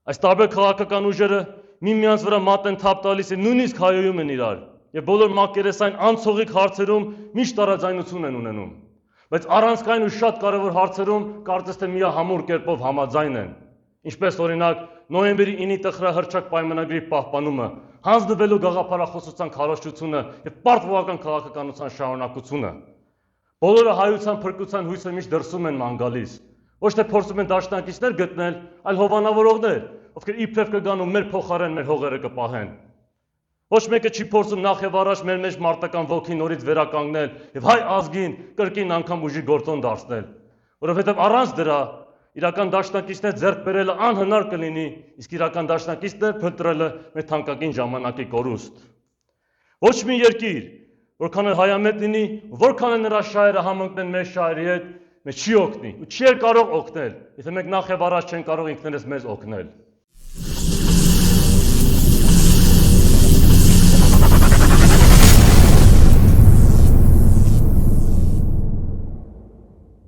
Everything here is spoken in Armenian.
Այս տարբեր քաղաքական ուժերը միմյանց վրա մատ են թափ տալիս եւ նույնիսկ հայոյում են իրար եւ բոլոր մակերեսային անցողիկ հարցերում միշտ տարաձայնություն են ունենում, բայց առանցքային ու շատ կարևոր հարցերում կարծես թե միահամուռ կերպով համաձայն են, ինչպես օրինակ նոյեմբերի 9-ի տխրահռչակ պայմանագրի պահպանումը, հանձնվելու գաղափարախոսության քարոզչությունը եւ պարտվական քաղաքականության շարունակությունը։ Բոլորը հայության փրկության հույսը միշտ դրսում են ման գալիս, ոչ թե փորձում են դաշնակիցներ գտնել, այլ հովանավորողներ, ովքեր իբրև կգան ու մեր փոխարեն մեր հողերը կպահեն։ Ոչ մեկը չի փորձում նախ եւ առաջ մեր մեջ մարտական ոգի նորից վերականգնել եւ հայ ազգին կրկին անգամ ուժի գործոն դարձնել, որովհետեւ առանց դրա իրական դաշնակիցներ ձեռք բերելը անհնար կլինի, իսկ իրական դաշնակիցներ փնտրելը մեր թանկագին ժամանակի կորուստ։ Ոչ մի երկիր, որքան էլ հայամետ լինի, որքան էլ նրա շահերը համընկնեն մեր շահերի հետ, մեզ չի օգնի ու չի կարող օգնել, եթե մենք նախ եւ առաջ չեն կարող ինքներս մեզ օգնել։